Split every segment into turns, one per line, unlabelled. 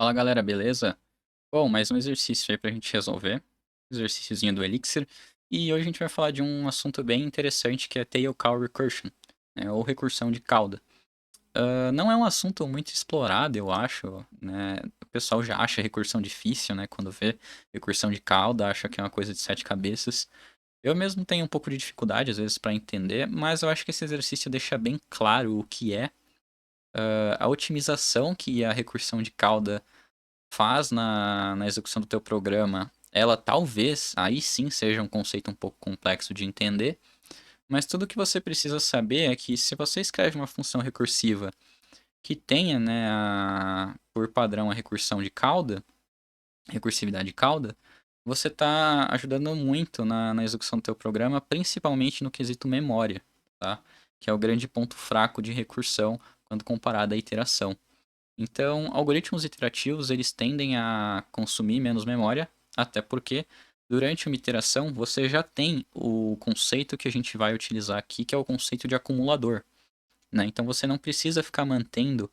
Fala galera, beleza? Bom, mais um exercício aí pra gente resolver. Exercíciozinho do Elixir. E hoje a gente vai falar de um assunto bem interessante que é Tail Call Recursion, né, ou recursão de cauda. Não é um assunto muito explorado, eu acho, né? O pessoal já acha recursão difícil, né? Quando vê recursão de cauda, acha que é uma coisa de sete cabeças. Eu mesmo tenho um pouco de dificuldade, às vezes, para entender, mas eu acho que esse exercício deixa bem claro o que é a otimização que a recursão de cauda faz na execução do teu programa, ela talvez, aí sim, seja um conceito um pouco complexo de entender, mas tudo que você precisa saber é que se você escreve uma função recursiva que tenha, né, por padrão a recursão de cauda, recursividade de cauda, você está ajudando muito na execução do teu programa, principalmente no quesito memória, tá? Que é o grande ponto fraco de recursão quando comparado à iteração. Então, algoritmos iterativos, eles tendem a consumir menos memória, até porque durante uma iteração você já tem o conceito que a gente vai utilizar aqui, que é o conceito de acumulador, né? Então você não precisa ficar mantendo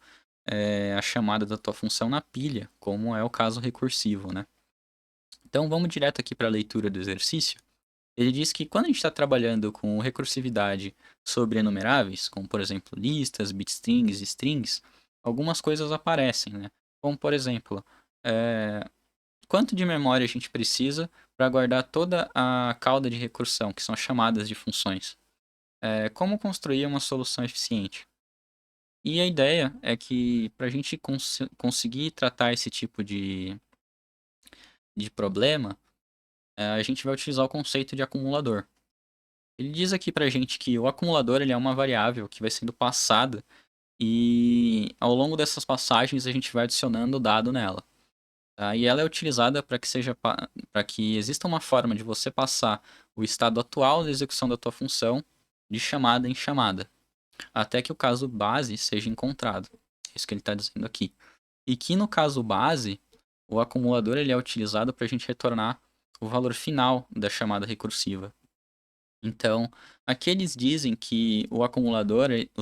a chamada da tua função na pilha, como é o caso recursivo, né? Então vamos direto aqui para a leitura do exercício. Ele diz que quando a gente está trabalhando com recursividade sobre enumeráveis, como por exemplo listas, bitstrings e strings, algumas coisas aparecem, né? Como por exemplo, é, quanto de memória a gente precisa para guardar toda a cauda de recursão, que são as chamadas de funções. Como construir uma solução eficiente? E a ideia é que para a gente conseguir tratar esse tipo de problema, a gente vai utilizar o conceito de acumulador. Ele diz aqui pra gente que o acumulador ele é uma variável que vai sendo passada e ao longo dessas passagens a gente vai adicionando dado nela. Tá? E ela é utilizada para que para que exista uma forma de você passar o estado atual da execução da tua função de chamada em chamada, até que o caso base seja encontrado. É isso que ele está dizendo aqui. E que no caso base, o acumulador ele é utilizado para a gente retornar o valor final da chamada recursiva. Então, aqui eles dizem que os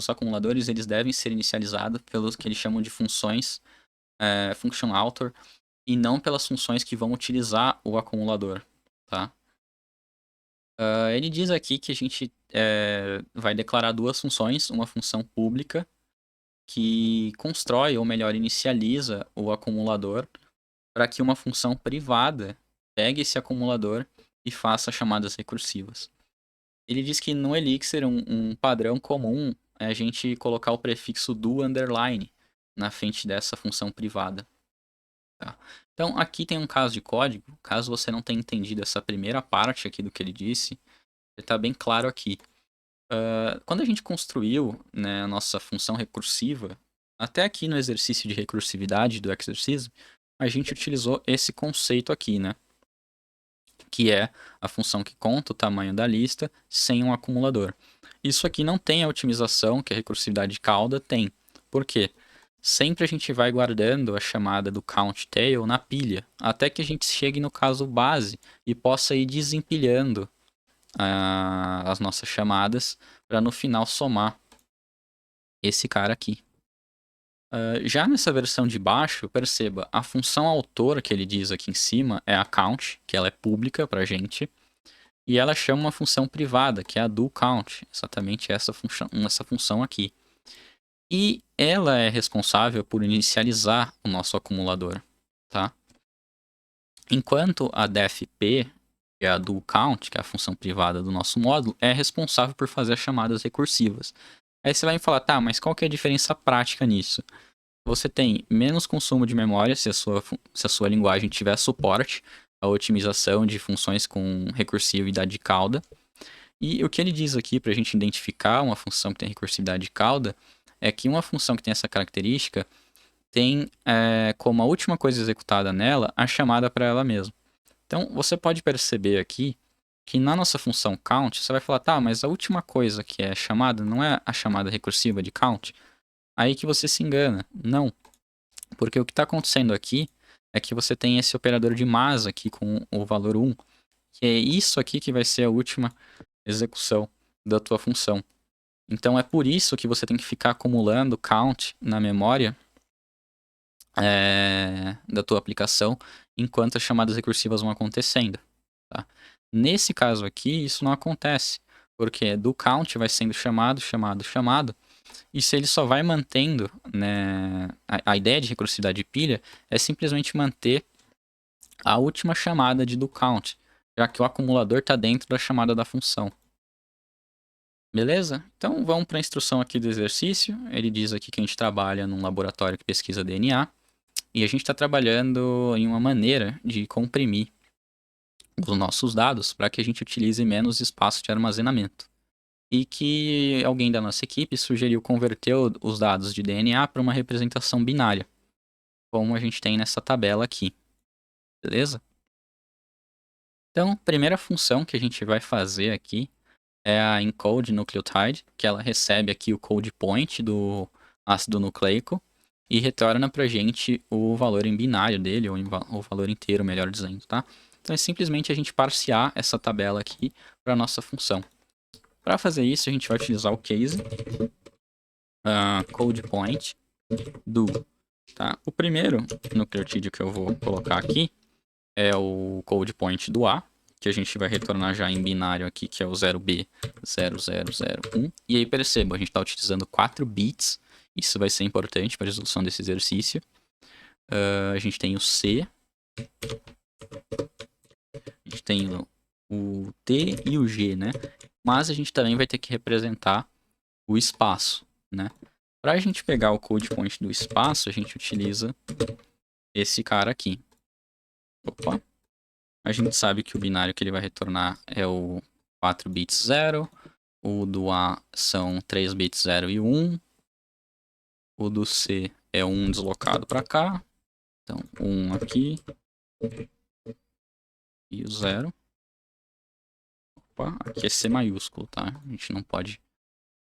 acumuladores eles devem ser inicializados pelos que eles chamam de funções function author e não pelas funções que vão utilizar o acumulador, tá? Ele diz aqui que a gente vai declarar duas funções, uma função pública que constrói ou melhor inicializa o acumulador para que uma função privada pegue esse acumulador e faça chamadas recursivas. Ele diz que no Elixir um padrão comum é a gente colocar o prefixo do underline na frente dessa função privada. Tá? Então aqui tem um caso de código, caso você não tenha entendido essa primeira parte aqui do que ele disse, ele está bem claro aqui. Quando a gente construiu, né, a nossa função recursiva, até aqui no exercício de recursividade do Exercism, a gente utilizou esse conceito aqui, né? Que é a função que conta o tamanho da lista sem um acumulador. Isso aqui não tem a otimização que a recursividade de cauda tem. Por quê? Sempre a gente vai guardando a chamada do count tail na pilha, até que a gente chegue no caso base e possa ir desempilhando as nossas chamadas para no final somar esse cara aqui. Já nessa versão de baixo, perceba, a função autor que ele diz aqui em cima é a count, que ela é pública para a gente, e ela chama uma função privada, que é a doCount, exatamente essa função aqui. E ela é responsável por inicializar o nosso acumulador, tá? Enquanto a defp, que é a doCount, que é a função privada do nosso módulo, é responsável por fazer as chamadas recursivas. Aí você vai me falar, tá, mas qual que é a diferença prática nisso? Você tem menos consumo de memória se a sua linguagem tiver suporte à otimização de funções com recursividade de cauda. E o que ele diz aqui para a gente identificar uma função que tem recursividade de cauda é que uma função que tem essa característica tem como a última coisa executada nela a chamada para ela mesma. Então você pode perceber aqui que na nossa função count você vai falar, tá, mas a última coisa que é chamada não é a chamada recursiva de count? Aí que você se engana. Não, porque o que está acontecendo aqui é que você tem esse operador de mas aqui com o valor 1, que é isso aqui que vai ser a última execução da tua função. Então é por isso que você tem que ficar acumulando count na memória da tua aplicação enquanto as chamadas recursivas vão acontecendo. Tá? Nesse caso aqui, isso não acontece, porque do count vai sendo chamado, chamado, chamado, e se ele só vai mantendo, né, a ideia de recursividade de pilha é simplesmente manter a última chamada de do count, já que o acumulador está dentro da chamada da função. Beleza? Então vamos para a instrução aqui do exercício. Ele diz aqui que a gente trabalha num laboratório que pesquisa DNA e a gente está trabalhando em uma maneira de comprimir os nossos dados para que a gente utilize menos espaço de armazenamento. E que alguém da nossa equipe sugeriu converter os dados de DNA para uma representação binária, como a gente tem nessa tabela aqui. Beleza? Então, a primeira função que a gente vai fazer aqui é a encode nucleotide, que ela recebe aqui o code point do ácido nucleico e retorna pra gente o valor em binário dele, ou o valor inteiro, melhor dizendo, tá? Então é simplesmente a gente parsear essa tabela aqui para nossa função. Para fazer isso, a gente vai utilizar o case code point do, tá? O primeiro nucleotídeo que eu vou colocar aqui é o code point do A, que a gente vai retornar já em binário aqui, que é o 0B0001. E aí perceba, a gente está utilizando 4 bits, isso vai ser importante para a resolução desse exercício. A gente tem o C, a gente tem o T e o G, né? Mas a gente também vai ter que representar o espaço, né? Para a gente pegar o code point do espaço, a gente utiliza esse cara aqui. Opa! A gente sabe que o binário que ele vai retornar é o 4 bits 0. O do A são 3 bits 0 e 1. O do C é 1 deslocado para cá. Então, 1 aqui. E o 0. Opa, aqui é C maiúsculo, tá? A gente não pode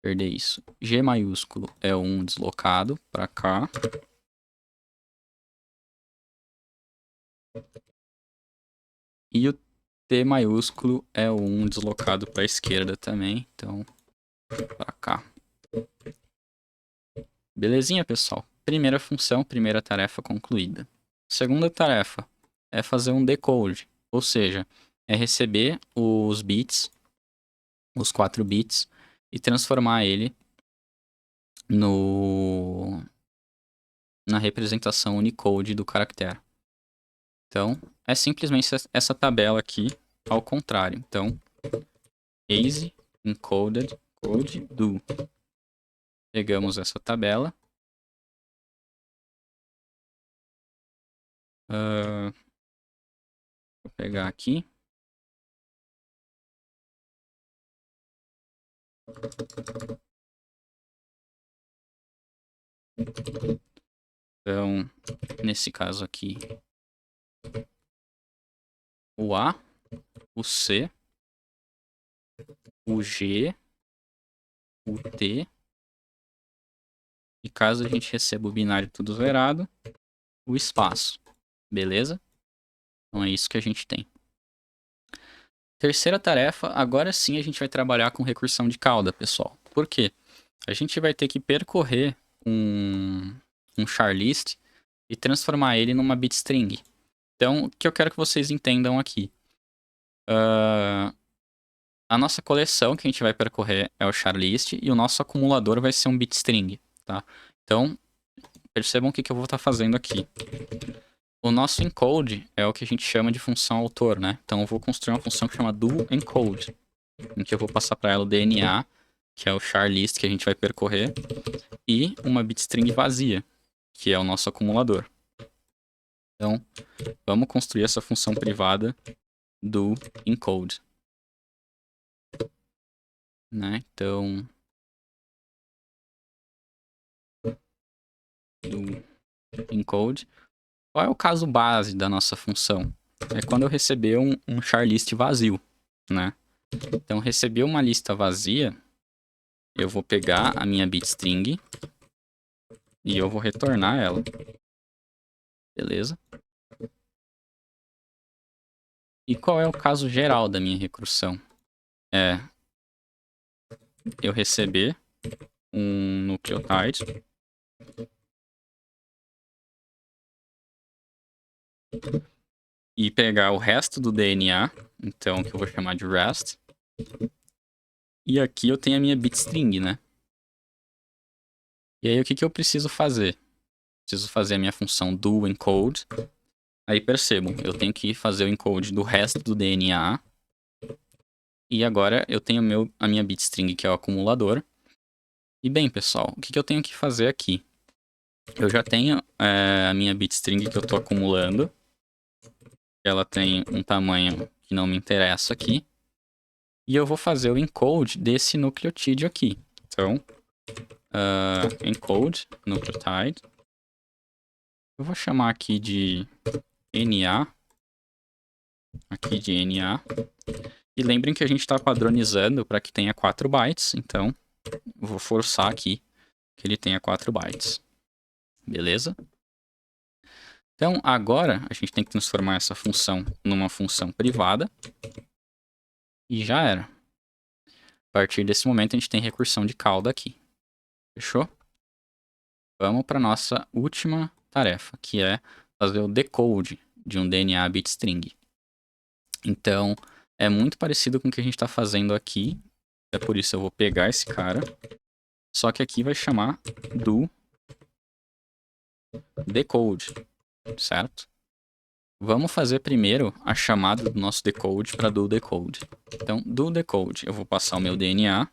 perder isso. G maiúsculo é 1 deslocado para cá. E o T maiúsculo é o 1 deslocado para a esquerda também. Então, para cá. Belezinha, pessoal? Primeira função, primeira tarefa concluída. Segunda tarefa é fazer um decode, ou seja, é receber os bits, os 4 bits, e transformar ele na representação Unicode do caractere. Então, é simplesmente essa tabela aqui ao contrário. Então, case encoded code do. Pegamos essa tabela. Vou pegar aqui. Então, nesse caso aqui, o A, o C, o G, o T, e caso a gente receba o binário tudo zerado, o espaço, beleza? Então é isso que a gente tem. Terceira tarefa, agora sim a gente vai trabalhar com recursão de cauda, pessoal. Por quê? A gente vai ter que percorrer um char list e transformar ele numa bitstring. Então, o que eu quero que vocês entendam aqui? A nossa coleção que a gente vai percorrer é o char list e o nosso acumulador vai ser um bitstring, tá? Então, percebam o que eu vou estar fazendo aqui. O nosso encode é o que a gente chama de função autor, né? Então eu vou construir uma função que chama doEncode, em que eu vou passar para ela o DNA, que é o char list que a gente vai percorrer, e uma bitstring vazia, que é o nosso acumulador. Então, vamos construir essa função privada do encode. Né? Então, do encode. Qual é o caso base da nossa função? É quando eu receber um char list vazio, né? Então, receber uma lista vazia, eu vou pegar a minha bitstring e eu vou retornar ela. Beleza? E qual é o caso geral da minha recursão? É eu receber um nucleotide e pegar o resto do DNA, então, que eu vou chamar de rest. E aqui eu tenho a minha bitstring, né? E aí, o que eu preciso fazer? Preciso fazer a minha função do encode. Aí, percebam, eu tenho que fazer o encode do resto do DNA. E agora eu tenho a minha bitstring, que é o acumulador. E bem, pessoal, o que eu tenho que fazer aqui? Eu já tenho a minha bitstring que eu estou acumulando. Ela tem um tamanho que não me interessa aqui. E eu vou fazer o encode desse nucleotídeo aqui. Então, encode nucleotide. Eu vou chamar aqui de NA. Aqui de NA. E lembrem que a gente está padronizando para que tenha 4 bytes. Então, eu vou forçar aqui que ele tenha 4 bytes. Beleza? Então, agora a gente tem que transformar essa função numa função privada. E já era. A partir desse momento, a gente tem recursão de cauda aqui. Fechou? Vamos para nossa última tarefa, que é fazer o decode de um DNA bitstring. Então, é muito parecido com o que a gente está fazendo aqui. É por isso eu vou pegar esse cara. Só que aqui vai chamar do decode, certo? Vamos fazer primeiro a chamada do nosso decode para do decode. Então, do decode, eu vou passar o meu DNA.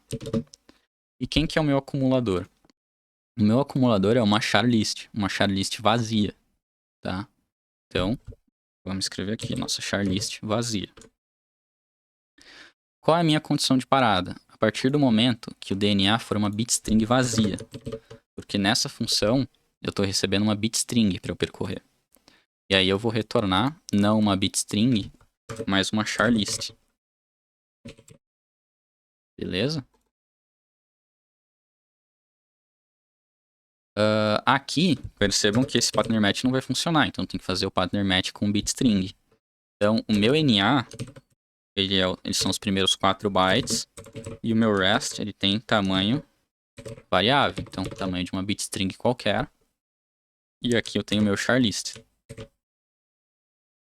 E quem que é o meu acumulador? O meu acumulador é uma char list vazia, tá? Então, vamos escrever aqui, nossa char list vazia. Qual é a minha condição de parada? A partir do momento que o DNA for uma bitstring vazia. Porque nessa função, eu estou recebendo uma bitstring para eu percorrer. E aí eu vou retornar não uma bitstring, mas uma char list. Beleza? Aqui, percebam que esse partner match não vai funcionar. Então tem que fazer o partner match com bitstring. Então o meu NA, eles são os primeiros 4 bytes. E o meu rest, ele tem tamanho variável. Então tamanho de uma bitstring qualquer. E aqui eu tenho o meu char list.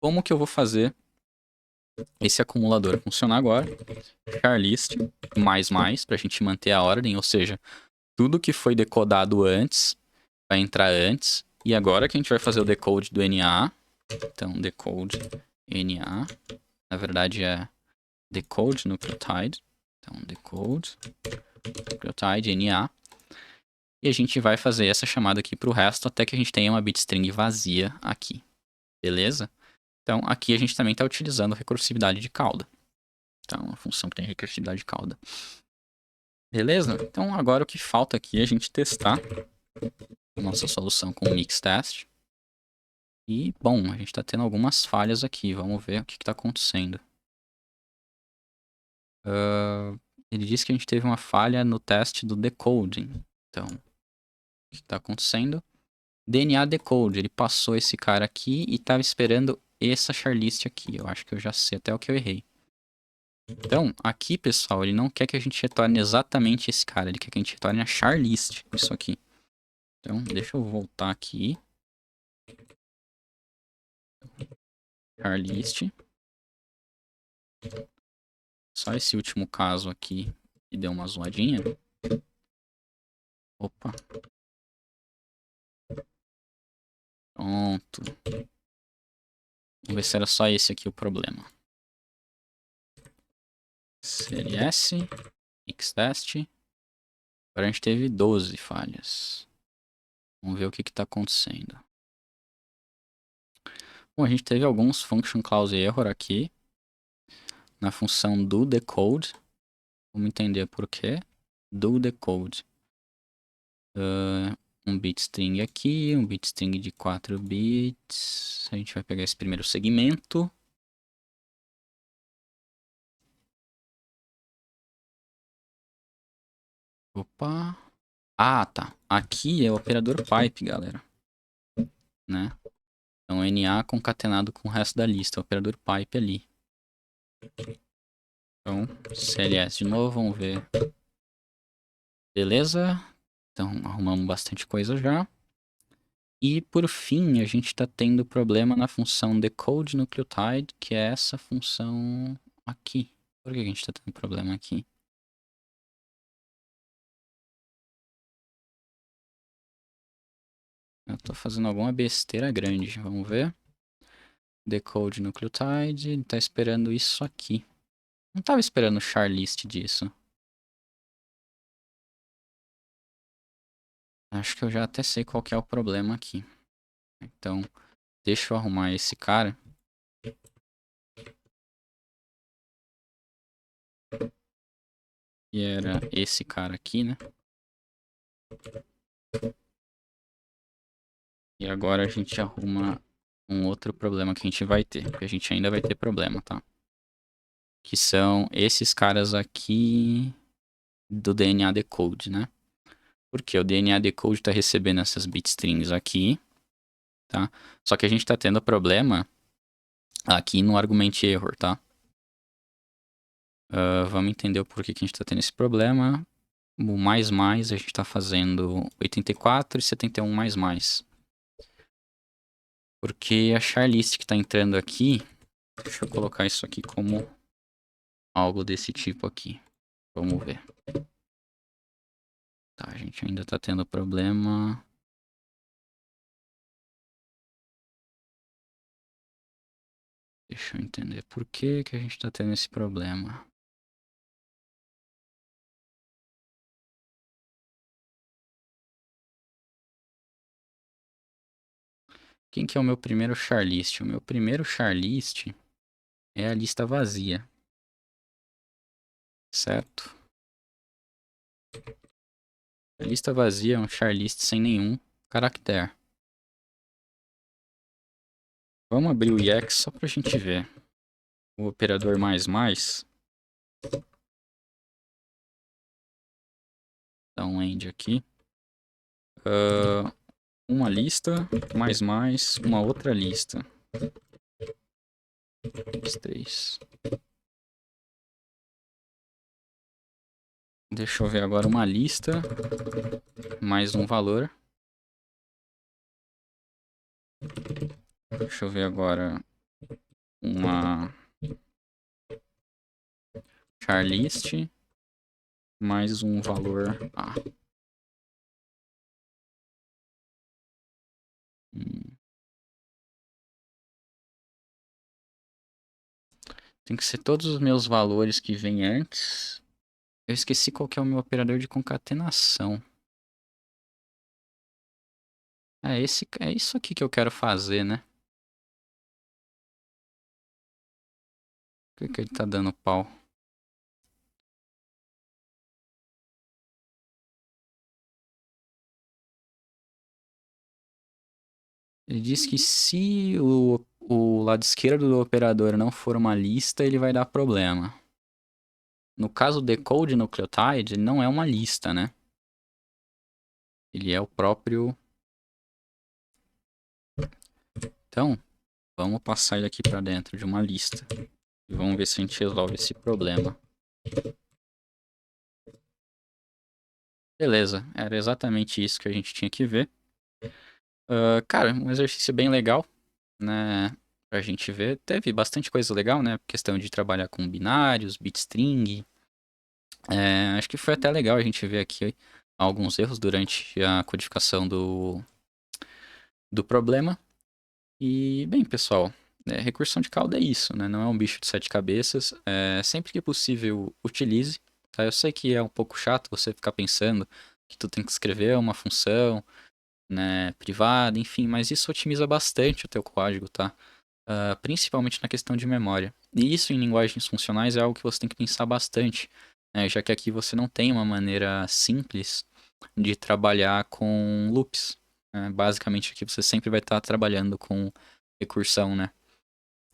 Como que eu vou fazer esse acumulador funcionar agora? Char list mais para a gente manter a ordem, ou seja, tudo que foi decodado antes vai entrar antes. E agora que a gente vai fazer o decode do NA, então decode NA, na verdade é decode nucleotide, então decode nucleotide NA. E a gente vai fazer essa chamada aqui para o resto até que a gente tenha uma bitstring vazia aqui, beleza? Então aqui a gente também está utilizando recursividade de cauda. Então, uma função que tem recursividade de cauda. Beleza? Então agora o que falta aqui é a gente testar a nossa solução com o mix test. E, bom, a gente está tendo algumas falhas aqui. Vamos ver o que está acontecendo. Ele disse que a gente teve uma falha no teste do decoding. Então, o que está acontecendo? DNA decode. Ele passou esse cara aqui e estava esperando essa charlist aqui. Eu acho que eu já sei até o que eu errei. Então, aqui, pessoal, ele não quer que a gente retorne exatamente esse cara. Ele quer que a gente retorne a charlist. Isso aqui. Então, deixa eu voltar aqui. Charlist. Só esse último caso aqui que deu uma zoadinha. Opa. Pronto. Vamos ver se era só esse aqui o problema. CLS. Xtest. Agora a gente teve 12 falhas. Vamos ver o que está acontecendo. Bom, a gente teve alguns function clause error aqui. Na função do decode. Vamos entender por quê. Do decode. Um bit string aqui. Um bit string de 4 bits. A gente vai pegar esse primeiro segmento. Opa. Ah, tá. Aqui é o operador pipe, galera. Né? Então, NA concatenado com o resto da lista. O operador pipe ali. Então, CLS de novo, vamos ver. Beleza. Então, arrumamos bastante coisa já. E por fim, a gente está tendo problema na função decode nucleotide, que é essa função aqui. Por que a gente está tendo problema aqui? Eu estou fazendo alguma besteira grande, vamos ver. Decode nucleotide, ele está esperando isso aqui. Não estava esperando o char list disso. Acho que eu já até sei qual que é o problema aqui. Então, deixa eu arrumar esse cara. Que era esse cara aqui, né? E agora a gente arruma um outro problema que a gente vai ter. Porque a gente ainda vai ter problema, tá? Que são esses caras aqui do DNA Decode, né? Porque o DNA Decode tá recebendo essas bitstrings aqui, tá? Só que a gente tá tendo problema aqui no argument error, tá? Vamos entender o porquê que a gente tá tendo esse problema. O mais a gente tá fazendo 84 e 71 mais. Porque a char list que tá entrando aqui, deixa eu colocar isso aqui como algo desse tipo aqui. Vamos ver. Tá, a gente ainda tá tendo problema. Deixa eu entender por que que a gente tá tendo esse problema. Quem que é o meu primeiro char list? O meu primeiro char list é a lista vazia. Certo? A lista vazia é um char list sem nenhum caractere. Vamos abrir o EX só pra gente ver. O operador mais. Dá um end aqui. Uma lista, mais, uma outra lista. 3. Deixa eu ver agora uma lista, mais um valor. Deixa eu ver agora uma char list, mais um valor A. Tem que ser todos os meus valores que vêm antes. Eu esqueci qual que é o meu operador de concatenação. É isso aqui que eu quero fazer, né? Por que ele tá dando pau? Ele diz que se o lado esquerdo do operador não for uma lista, ele vai dar problema. No caso do decode nucleotide, ele não é uma lista, né? Ele é o próprio... Então, vamos passar ele aqui para dentro de uma lista. E vamos ver se a gente resolve esse problema. Beleza, era exatamente isso que a gente tinha que ver. Cara, um exercício bem legal, né? Pra gente ver. Teve bastante coisa legal, né? Questão de trabalhar com binários, bitstring. Acho que foi até legal a gente ver aqui alguns erros durante a codificação do problema. E, bem, pessoal, recursão de cauda é isso, né? Não é um bicho de sete cabeças. Sempre que possível, utilize. Tá? Eu sei que é um pouco chato você ficar pensando que tu tem que escrever uma função, né, privada, enfim, mas isso otimiza bastante o teu código, tá? Principalmente na questão de memória. E isso em linguagens funcionais é algo que você tem que pensar bastante, né, já que aqui você não tem uma maneira simples de trabalhar com loops. Né? Basicamente aqui você sempre vai estar trabalhando com recursão, né?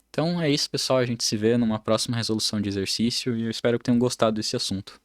Então é isso, pessoal. A gente se vê numa próxima resolução de exercício e eu espero que tenham gostado desse assunto.